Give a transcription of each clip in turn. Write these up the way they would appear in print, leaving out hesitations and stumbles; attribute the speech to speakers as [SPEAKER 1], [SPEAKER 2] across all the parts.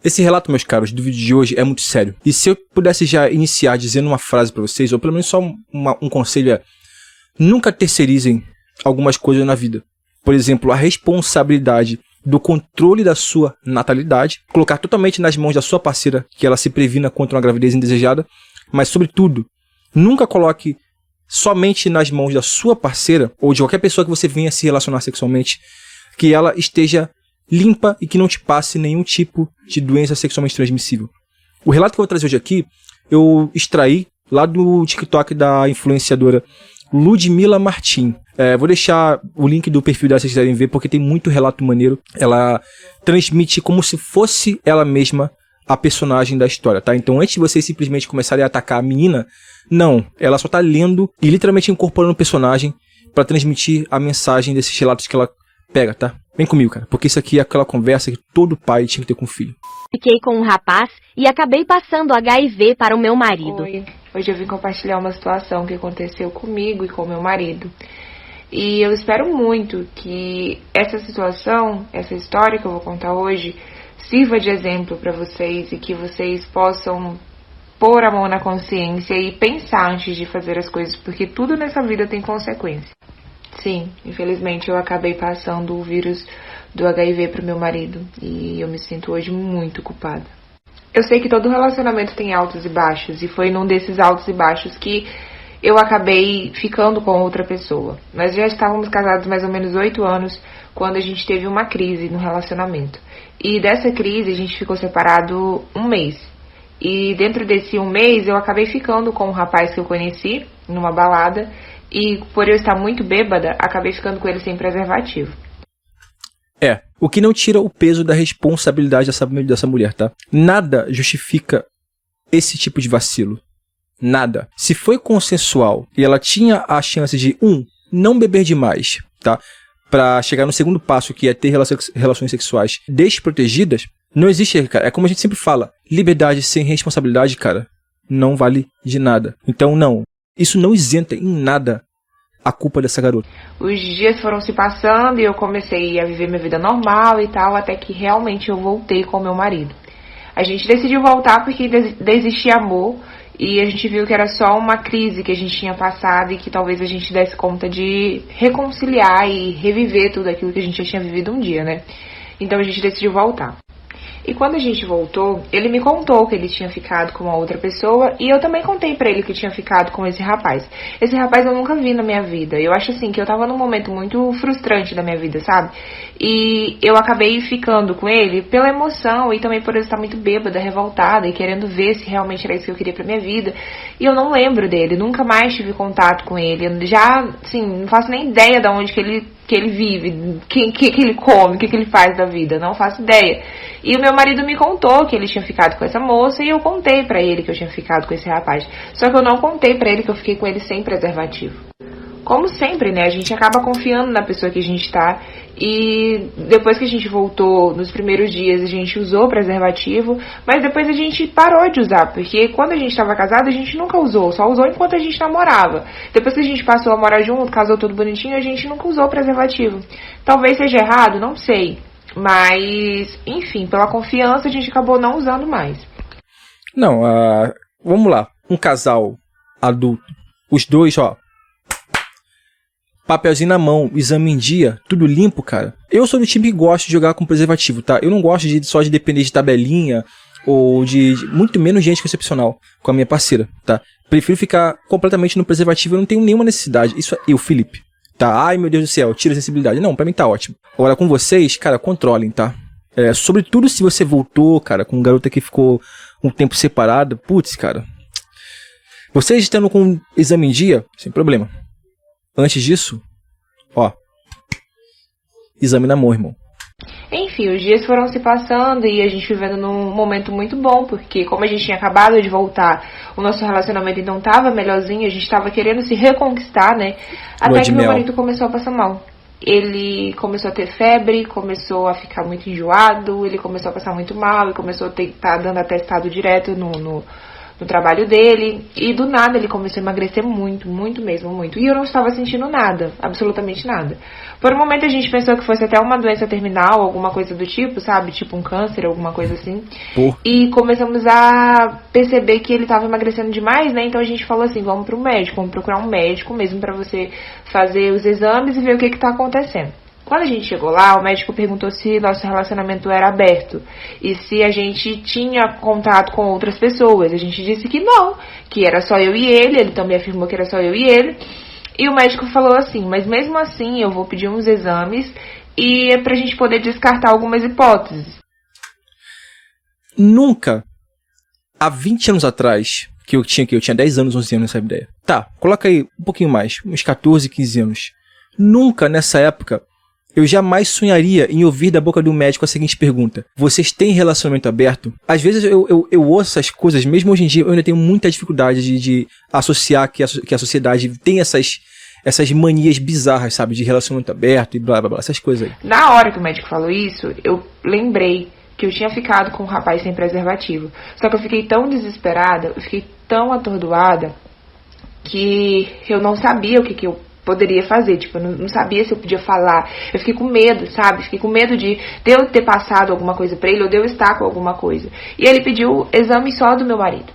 [SPEAKER 1] Esse relato, meus caros, do vídeo de hoje é muito sério. E se eu pudesse já iniciar dizendo uma frase pra vocês, ou pelo menos só um conselho é: nunca terceirizem algumas coisas na vida. Por exemplo, a responsabilidade do controle da sua natalidade, colocar totalmente nas mãos da sua parceira, que ela se previna contra uma gravidez indesejada, mas, sobretudo, nunca coloque somente nas mãos da sua parceira, ou de qualquer pessoa que você venha se relacionar sexualmente, que ela esteja limpa e que não te passe nenhum tipo de doença sexualmente transmissível. O relato que eu vou trazer hoje aqui, eu extraí lá do TikTok da influenciadora Ludmila Martim. Vou deixar o link do perfil dela se vocês quiserem ver, porque tem muito relato maneiro. Ela transmite como se fosse ela mesma a personagem da história, tá? Então, antes de vocês simplesmente começarem a atacar a menina, não. Ela só tá lendo e literalmente incorporando o personagem para transmitir a mensagem desses relatos que ela pega, tá? Vem comigo, cara, porque isso aqui é aquela conversa que todo pai tinha que ter com o filho.
[SPEAKER 2] Fiquei com um rapaz e acabei passando HIV para o meu marido.
[SPEAKER 3] Oi, hoje eu vim compartilhar uma situação que aconteceu comigo e com meu marido. E eu espero muito que essa situação, essa história que eu vou contar hoje, sirva de exemplo para vocês e que vocês possam pôr a mão na consciência e pensar antes de fazer as coisas, porque tudo nessa vida tem consequência. Sim, infelizmente eu acabei passando o vírus do HIV pro meu marido e eu me sinto hoje muito culpada. Eu sei que todo relacionamento tem altos e baixos e foi num desses altos e baixos que eu acabei ficando com outra pessoa. Nós já estávamos casados mais ou menos 8 anos quando a gente teve uma crise no relacionamento. E dessa crise a gente ficou separado 1 mês. E dentro desse 1 mês eu acabei ficando com um rapaz que eu conheci numa balada. E por eu estar muito bêbada, acabei ficando com ele sem preservativo.
[SPEAKER 1] O que não tira o peso da responsabilidade dessa mulher, tá? Nada justifica esse tipo de vacilo. Nada. Se foi consensual e ela tinha a chance de, não beber demais, tá? Pra chegar no segundo passo, que é ter relações sexuais desprotegidas, não existe, cara. É como a gente sempre fala, liberdade sem responsabilidade, cara, não vale de nada. Então, não. Isso não isenta em nada a culpa dessa garota.
[SPEAKER 3] Os dias foram se passando e eu comecei a viver minha vida normal e tal, até que realmente eu voltei com meu marido. A gente decidiu voltar porque existia amor e a gente viu que era só uma crise que a gente tinha passado e que talvez a gente desse conta de reconciliar e reviver tudo aquilo que a gente já tinha vivido um dia, né? Então a gente decidiu voltar. E quando a gente voltou, ele me contou que ele tinha ficado com uma outra pessoa e eu também contei pra ele que tinha ficado com esse rapaz. Esse rapaz eu nunca vi na minha vida. Eu acho assim que eu tava num momento muito frustrante da minha vida, sabe? E eu acabei ficando com ele pela emoção e também por eu estar muito bêbada, revoltada e querendo ver se realmente era isso que eu queria pra minha vida. E eu não lembro dele, nunca mais tive contato com ele. Eu já, assim, não faço nem ideia de onde que ele vive, que ele come, o que ele faz da vida, não faço ideia. E o meu marido me contou que ele tinha ficado com essa moça e eu contei pra ele que eu tinha ficado com esse rapaz. Só que eu não contei pra ele que eu fiquei com ele sem preservativo. Como sempre, né, a gente acaba confiando na pessoa que a gente tá e depois que a gente voltou, nos primeiros dias a gente usou preservativo, mas depois a gente parou de usar, porque quando a gente estava casado a gente nunca usou, só usou enquanto a gente namorava. Depois que a gente passou a morar junto, casou tudo bonitinho, a gente nunca usou preservativo. Talvez seja errado, não sei, mas enfim, pela confiança a gente acabou não usando mais.
[SPEAKER 1] Não, vamos lá, um casal adulto, os dois, papelzinho na mão, exame em dia, tudo limpo, cara. Eu sou do time que gosta de jogar com preservativo, tá? Eu não gosto só de depender de tabelinha ou de muito menos de anticoncepcional com a minha parceira, tá? Prefiro ficar completamente no preservativo, eu não tenho nenhuma necessidade. Isso é eu, Felipe, tá? Ai, meu Deus do céu, tira a sensibilidade. Não, pra mim tá ótimo. Agora com vocês, cara, controlem, tá? Sobretudo se você voltou, cara, com um garoto que ficou um tempo separado, putz, cara. Vocês estando com exame em dia, sem problema. Antes disso, exame na mão, irmão.
[SPEAKER 3] Enfim, os dias foram se passando e a gente vivendo num momento muito bom, porque como a gente tinha acabado de voltar, o nosso relacionamento então tava melhorzinho, a gente tava querendo se reconquistar, né? Até que meu marido começou a passar mal. Ele começou a ter febre, começou a ficar muito enjoado, ele começou a passar muito mal e começou a estar dando atestado direto no trabalho dele, e do nada ele começou a emagrecer muito, muito mesmo, muito. E eu não estava sentindo nada, absolutamente nada. Por um momento a gente pensou que fosse até uma doença terminal, alguma coisa do tipo, sabe? Tipo um câncer, alguma coisa assim. E começamos a perceber que ele estava emagrecendo demais, né? Então a gente falou assim, vamos pro médico, vamos procurar um médico mesmo pra você fazer os exames e ver o que tá acontecendo. Quando a gente chegou lá, o médico perguntou se nosso relacionamento era aberto e se a gente tinha contato com outras pessoas. A gente disse que não, que era só eu e ele também afirmou que era só eu e ele. E o médico falou assim, mas mesmo assim eu vou pedir uns exames e é pra gente poder descartar algumas hipóteses.
[SPEAKER 1] Nunca, há 20 anos atrás, que eu tinha 10 anos, 11 anos nessa ideia. Tá, coloca aí um pouquinho mais, uns 14, 15 anos. Nunca nessa época eu jamais sonharia em ouvir da boca do médico a seguinte pergunta: vocês têm relacionamento aberto? Às vezes eu ouço essas coisas, mesmo hoje em dia eu ainda tenho muita dificuldade de associar que a sociedade tem essas manias bizarras, sabe? De relacionamento aberto e blá blá blá, essas coisas aí.
[SPEAKER 3] Na hora que o médico falou isso, eu lembrei que eu tinha ficado com um rapaz sem preservativo. Só que eu fiquei tão desesperada, eu fiquei tão atordoada, que eu não sabia o que eu poderia fazer, tipo, eu não sabia se eu podia falar. Eu fiquei com medo, sabe? Fiquei com medo de eu ter passado alguma coisa pra ele, ou de eu estar com alguma coisa. E ele pediu exame só do meu marido.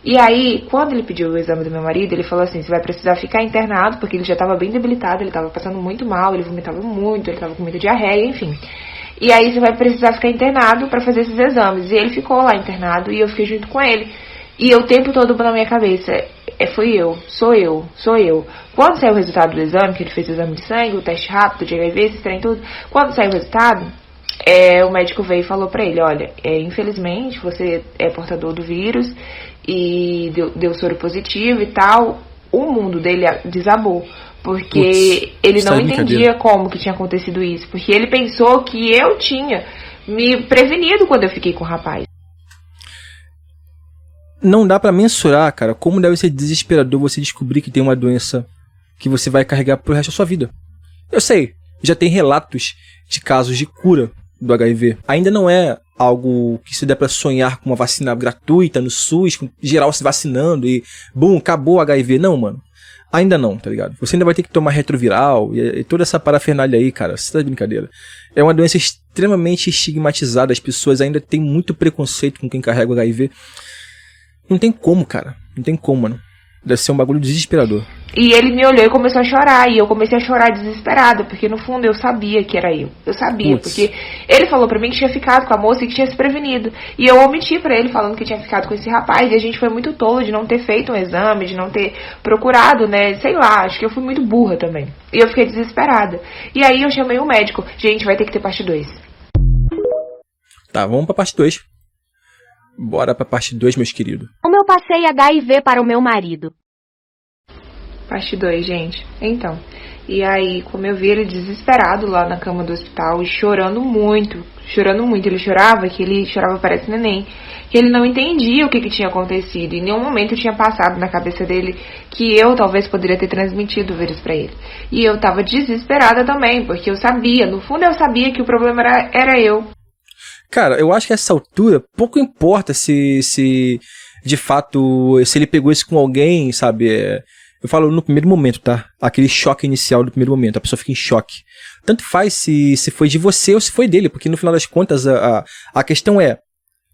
[SPEAKER 3] E aí, quando ele pediu o exame do meu marido, ele falou assim, você vai precisar ficar internado, porque ele já estava bem debilitado, ele estava passando muito mal, ele vomitava muito, ele estava com muita diarreia, enfim. E aí você vai precisar ficar internado pra fazer esses exames. E ele ficou lá internado e eu fiquei junto com ele. E o tempo todo na minha cabeça, sou eu. Quando saiu o resultado do exame, que ele fez o exame de sangue, o teste rápido de HIV, esse trem tudo, quando saiu o resultado, o médico veio e falou pra ele, olha, infelizmente você é portador do vírus e deu soro positivo e tal. O mundo dele desabou, porque ele não entendia como que tinha acontecido isso, porque ele pensou que eu tinha me prevenido quando eu fiquei com o rapaz.
[SPEAKER 1] Não dá pra mensurar, cara, como deve ser desesperador você descobrir que tem uma doença que você vai carregar pro resto da sua vida. Eu sei, já tem relatos de casos de cura do HIV. Ainda não é algo que se dê pra sonhar com uma vacina gratuita no SUS, com geral se vacinando e, bum, acabou o HIV. Não, mano. Ainda não, tá ligado? Você ainda vai ter que tomar retroviral e toda essa parafernália aí, cara. Você tá de brincadeira. É uma doença extremamente estigmatizada. As pessoas ainda têm muito preconceito com quem carrega o HIV. Não tem como, cara. Não tem como, mano. Deve ser um bagulho desesperador.
[SPEAKER 3] E ele me olhou e começou a chorar. E eu comecei a chorar desesperada. Porque no fundo eu sabia que era eu. Eu sabia. Putz. Porque ele falou pra mim que tinha ficado com a moça e que tinha se prevenido. E eu omiti pra ele falando que tinha ficado com esse rapaz. E a gente foi muito tolo de não ter feito um exame. De não ter procurado, né? Sei lá. Acho que eu fui muito burra também. E eu fiquei desesperada. E aí eu chamei o médico. Gente, vai ter que ter parte 2.
[SPEAKER 1] Tá, vamos pra parte 2. Bora pra parte 2, meus queridos.
[SPEAKER 2] Como eu passei HIV para o meu marido?
[SPEAKER 3] Parte 2, gente. Então, e aí, como eu vi ele desesperado lá na cama do hospital e chorando muito. Ele chorava parece neném. Que ele não entendia o que tinha acontecido. Em nenhum momento tinha passado na cabeça dele que eu talvez poderia ter transmitido o vírus pra ele. E eu tava desesperada também, porque eu sabia, no fundo eu sabia que o problema era eu.
[SPEAKER 1] Cara, eu acho que a essa altura pouco importa se de fato, se ele pegou isso com alguém, sabe? Eu falo no primeiro momento, tá? Aquele choque inicial do primeiro momento, a pessoa fica em choque. Tanto faz se foi de você ou se foi dele, porque no final das contas a questão é,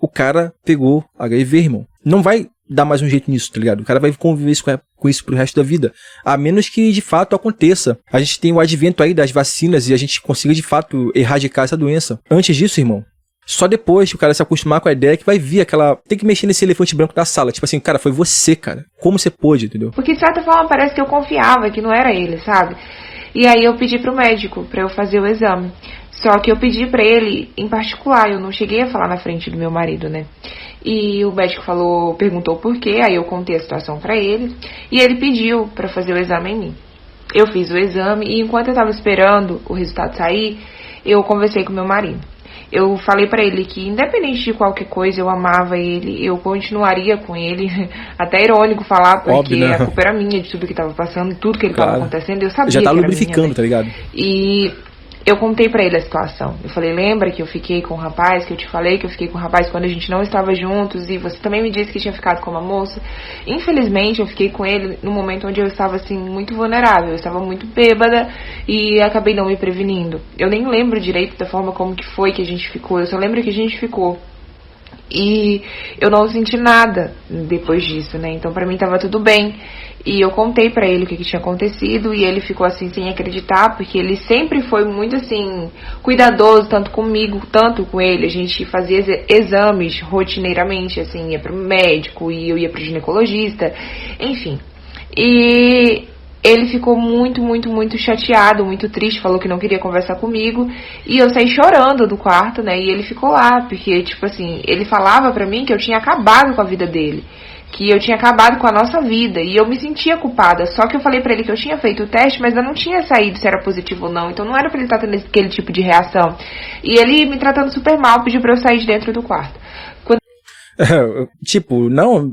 [SPEAKER 1] o cara pegou HIV, irmão. Não vai dar mais um jeito nisso, tá ligado? O cara vai conviver com isso pro resto da vida. A menos que de fato aconteça. A gente tem o advento aí das vacinas e a gente consiga de fato erradicar essa doença. Antes disso, irmão, só depois que o cara se acostumar com a ideia que vai vir aquela... Tem que mexer nesse elefante branco da sala. Tipo assim, cara, foi você, cara. Como você pôde, entendeu?
[SPEAKER 3] Porque de certa forma parece que eu confiava que não era ele, sabe? E aí eu pedi pro médico pra eu fazer o exame. Só que eu pedi pra ele em particular. Eu não cheguei a falar na frente do meu marido, né? E o médico perguntou por quê. Aí eu contei a situação pra ele. E ele pediu pra fazer o exame em mim. Eu fiz o exame e enquanto eu tava esperando o resultado sair, eu conversei com meu marido. Eu falei pra ele que independente de qualquer coisa, eu amava ele, eu continuaria com ele. Até irônico falar, porque óbvio, né? A culpa era minha de tudo que tava passando, tudo que ele tava acontecendo, eu sabia.
[SPEAKER 1] Já tá lubrificando, tá ligado?
[SPEAKER 3] E eu contei pra ele a situação. Eu falei, lembra que eu fiquei com o rapaz, que eu te falei que eu fiquei com o rapaz quando a gente não estava juntos, e você também me disse que tinha ficado com uma moça. Infelizmente, eu fiquei com ele no momento onde eu estava, assim, muito vulnerável. Eu estava muito bêbada e acabei não me prevenindo. Eu nem lembro direito da forma como que foi que a gente ficou. Eu só lembro que a gente ficou. E eu não senti nada depois disso, né? Então pra mim tava tudo bem. E eu contei pra ele o que tinha acontecido, e ele ficou assim sem acreditar, porque ele sempre foi muito assim cuidadoso, tanto comigo, tanto com ele. A gente fazia exames rotineiramente, assim, ia pro médico e eu ia pro ginecologista, enfim. E ele ficou muito, muito, muito chateado, muito triste, falou que não queria conversar comigo, e eu saí chorando do quarto, né, e ele ficou lá, porque, tipo assim, ele falava pra mim que eu tinha acabado com a vida dele, que eu tinha acabado com a nossa vida, e eu me sentia culpada, só que eu falei pra ele que eu tinha feito o teste, mas eu não tinha saído se era positivo ou não, então não era pra ele estar tendo aquele tipo de reação, e ele me tratando super mal, pediu pra eu sair de dentro do quarto.
[SPEAKER 1] Tipo, não,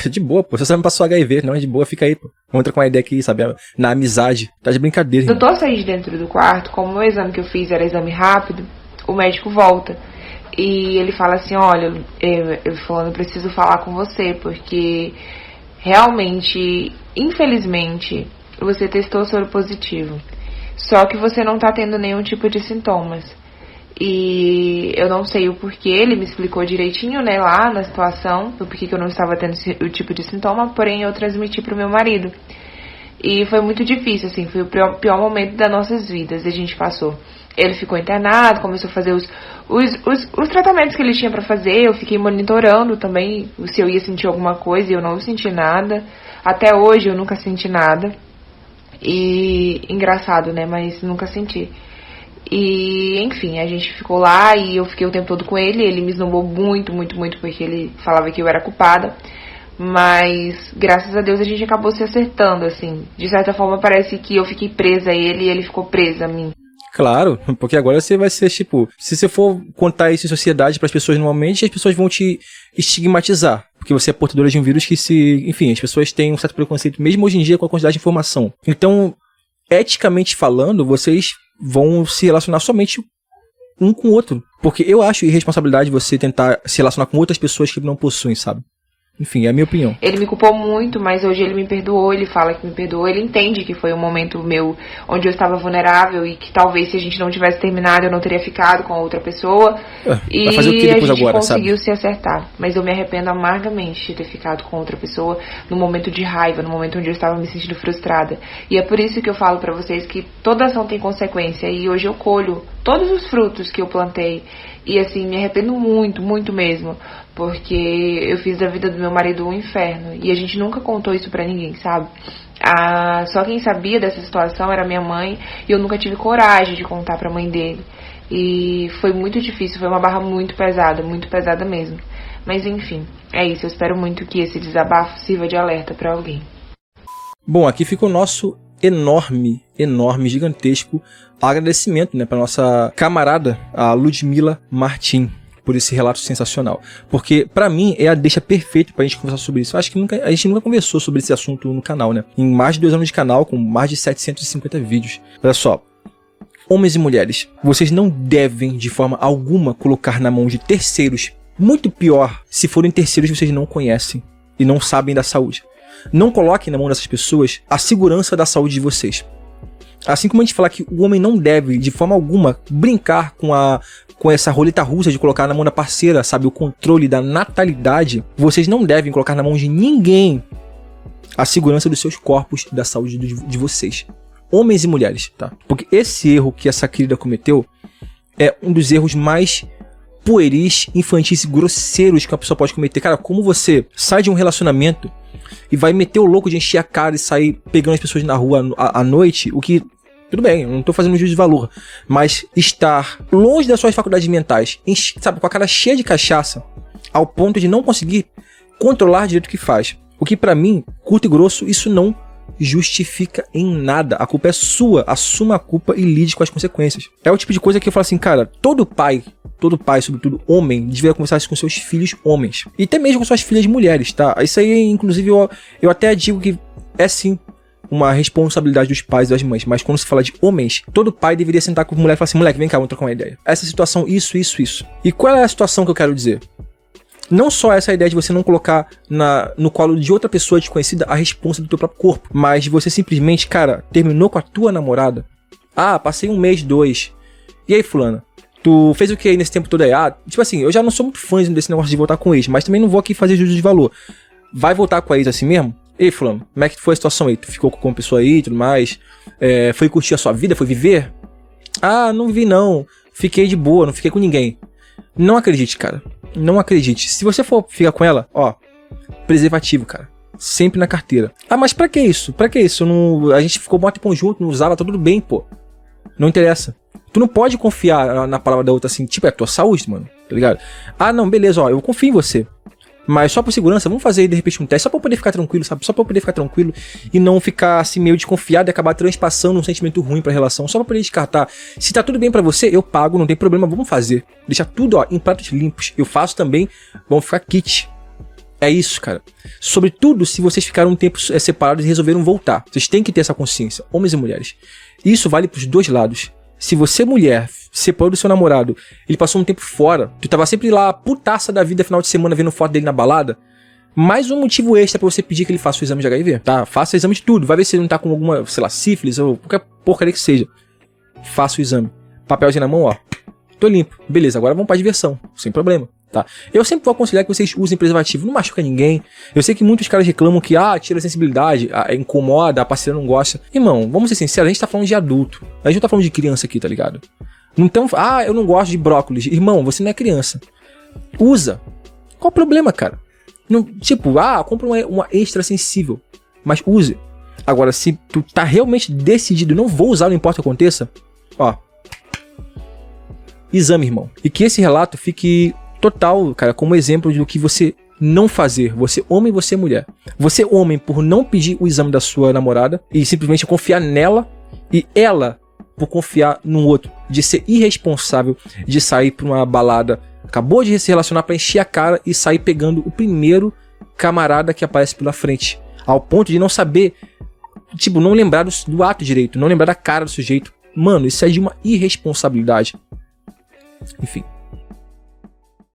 [SPEAKER 1] de boa, pô. Você me passou HIV, não, é de boa, fica aí, pô. Vamos trocar uma ideia aqui, sabe? Na amizade. Tá de brincadeira.
[SPEAKER 3] Eu tô saindo de dentro do quarto, como o exame que eu fiz era exame rápido, o médico volta. E ele fala assim, olha, eu falando, eu preciso falar com você, porque realmente, infelizmente, você testou soro positivo. Só que você não tá tendo nenhum tipo de sintomas. E eu não sei o porquê, ele me explicou direitinho, né, lá na situação, o porquê que eu não estava tendo o tipo de sintoma, porém eu transmiti pro meu marido. E foi muito difícil, assim, foi o pior momento das nossas vidas, a gente passou. Ele ficou internado, começou a fazer os tratamentos que ele tinha pra fazer, eu fiquei monitorando também se eu ia sentir alguma coisa, e eu não senti nada. Até hoje eu nunca senti nada. E engraçado, né, mas nunca senti. E, enfim, a gente ficou lá e eu fiquei o tempo todo com ele. Ele me esnobou muito, muito, muito, porque ele falava que eu era culpada. Mas, graças a Deus, a gente acabou se acertando, assim. De certa forma, parece que eu fiquei presa a ele e ele ficou preso a mim.
[SPEAKER 1] Claro, porque agora você vai ser, tipo... Se você for contar isso em sociedade pras pessoas normalmente, as pessoas vão te estigmatizar. Porque você é portadora de um vírus que se... Enfim, as pessoas têm um certo preconceito, mesmo hoje em dia, com a quantidade de informação. Então, eticamente falando, vocês vão se relacionar somente um com o outro. Porque eu acho irresponsabilidade você tentar se relacionar com outras pessoas que não possuem, sabe? Enfim, é a minha opinião.
[SPEAKER 3] Ele me culpou muito, mas hoje ele me perdoou, ele fala que me perdoou, ele entende que foi um momento meu onde eu estava vulnerável e que talvez se a gente não tivesse terminado eu não teria ficado com a outra pessoa. E
[SPEAKER 1] vai fazer o que depois
[SPEAKER 3] a gente
[SPEAKER 1] agora,
[SPEAKER 3] conseguiu
[SPEAKER 1] sabe?
[SPEAKER 3] se acertar. Mas eu me arrependo amargamente de ter ficado com outra pessoa no momento de raiva, no momento onde eu estava me sentindo frustrada. E é por isso que eu falo pra vocês que toda ação tem consequência e hoje eu colho todos os frutos que eu plantei. E assim, me arrependo muito, muito mesmo, porque eu fiz da vida do meu marido um inferno. E a gente nunca contou isso pra ninguém, sabe? Só quem sabia dessa situação era minha mãe, e eu nunca tive coragem de contar pra mãe dele. E foi muito difícil, foi uma barra muito pesada mesmo. Mas enfim, é isso, eu espero muito que esse desabafo sirva de alerta pra alguém.
[SPEAKER 1] Bom, aqui fica o nosso enorme, gigantesco agradecimento, né, para nossa camarada, a Ludmila Martim, por esse relato sensacional. Porque, pra mim, é a deixa perfeita pra gente conversar sobre isso. Eu acho que a gente nunca conversou sobre esse assunto no canal, né? Em mais de 2 anos de canal, com mais de 750 vídeos. Olha só. Homens e mulheres, vocês não devem, de forma alguma, colocar na mão de terceiros. Muito pior, se forem terceiros que vocês não conhecem e não sabem da saúde. Não coloquem na mão dessas pessoas a segurança da saúde de vocês. Assim como a gente fala que o homem não deve, de forma alguma, brincar com essa roleta russa de colocar na mão da parceira, sabe, o controle da natalidade, vocês não devem colocar na mão de ninguém a segurança dos seus corpos e da saúde de vocês. Homens e mulheres, tá? Porque esse erro que essa querida cometeu é um dos erros mais pueris, infantis e grosseiros que uma pessoa pode cometer. Cara, como você sai de um relacionamento e vai meter o louco de encher a cara e sair pegando as pessoas na rua à noite, o que, tudo bem, eu não tô fazendo um juízo de valor, mas estar longe das suas faculdades mentais, sabe, com a cara cheia de cachaça, ao ponto de não conseguir controlar direito o que faz. O que pra mim, curto e grosso, isso não justifica em nada. A culpa é sua, assuma a culpa e lide com as consequências. É o tipo de coisa que eu falo assim, cara, todo pai, sobretudo homem, deveria conversar isso com seus filhos homens. E até mesmo com suas filhas mulheres, tá? Isso aí, inclusive, eu até digo que é sim uma responsabilidade dos pais e das mães, mas quando se fala de homens, todo pai deveria sentar com o moleque e falar assim, moleque, vem cá, vamos trocar uma ideia. Essa situação, isso. E qual é a situação que eu quero dizer? Não só essa ideia de você não colocar no colo de outra pessoa desconhecida a responsa do teu próprio corpo, mas de você simplesmente, cara, terminou com a tua namorada. Ah, passei 1 mês, 2. E aí, fulana? Tu fez o que aí nesse tempo todo aí? Ah, tipo assim, eu já não sou muito fã desse negócio de voltar com ex, mas também não vou aqui fazer juízo de valor. Vai voltar com a ex assim mesmo? Ei, fulano, como é que foi a situação aí? Tu ficou com uma pessoa aí e tudo mais? Foi curtir a sua vida? Foi viver? Ah, não vi não. Fiquei de boa, não fiquei com ninguém. Não acredite, cara. Não acredite. Se você for ficar com ela, ó, preservativo, cara. Sempre na carteira. Ah, mas pra que isso? Pra que isso? A gente ficou um tempo junto, não usava, tá tudo bem, pô. Não interessa. Tu não pode confiar na palavra da outra assim, tipo, é a tua saúde, mano, tá ligado? Ah, não, beleza, ó, eu confio em você. Mas só por segurança, vamos fazer de repente um teste, só pra eu poder ficar tranquilo, sabe? Só pra eu poder ficar tranquilo e não ficar assim meio desconfiado e acabar transpassando um sentimento ruim pra relação, só pra poder descartar. Se tá tudo bem pra você, eu pago, não tem problema, vamos fazer. Deixar tudo, ó, em pratos limpos. Eu faço também, vamos ficar kit. É isso, cara. Sobretudo se vocês ficaram um tempo separados e resolveram voltar. Vocês têm que ter essa consciência, homens e mulheres. Isso vale pros dois lados. Se você, mulher, separou do seu namorado, ele passou um tempo fora, tu tava sempre lá, putaça da vida, final de semana, vendo foto dele na balada, mais um motivo extra pra você pedir que ele faça o exame de HIV, tá? Faça o exame de tudo, vai ver se ele não tá com alguma, sei lá, sífilis ou qualquer porcaria que seja. Faça o exame. Papelzinho na mão, ó. Tô limpo. Beleza, agora vamos pra diversão, sem problema. Tá. Eu sempre vou aconselhar que vocês usem preservativo, não machuca ninguém. Eu sei que muitos caras reclamam que, tira a sensibilidade, incomoda, a parceira não gosta. Irmão, vamos ser sinceros, a gente tá falando de adulto. A gente não tá falando de criança aqui, tá ligado? Então, eu não gosto de brócolis. Irmão, você não é criança. Usa. Qual o problema, cara? Não, tipo, compra uma extra sensível, mas use. Agora, se tu tá realmente decidido, não vou usar, não importa o que aconteça, ó. Exame, irmão. E que esse relato fique total, cara, como exemplo do que você não fazer. Você homem, você mulher. Você homem por não pedir o exame da sua namorada e simplesmente confiar nela, e ela por confiar no outro, de ser irresponsável, de sair pra uma balada, acabou de se relacionar pra encher a cara e sair pegando o primeiro camarada que aparece pela frente, ao ponto de não saber, tipo, não lembrar do ato direito, não lembrar da cara do sujeito. Mano, isso é de uma irresponsabilidade. Enfim.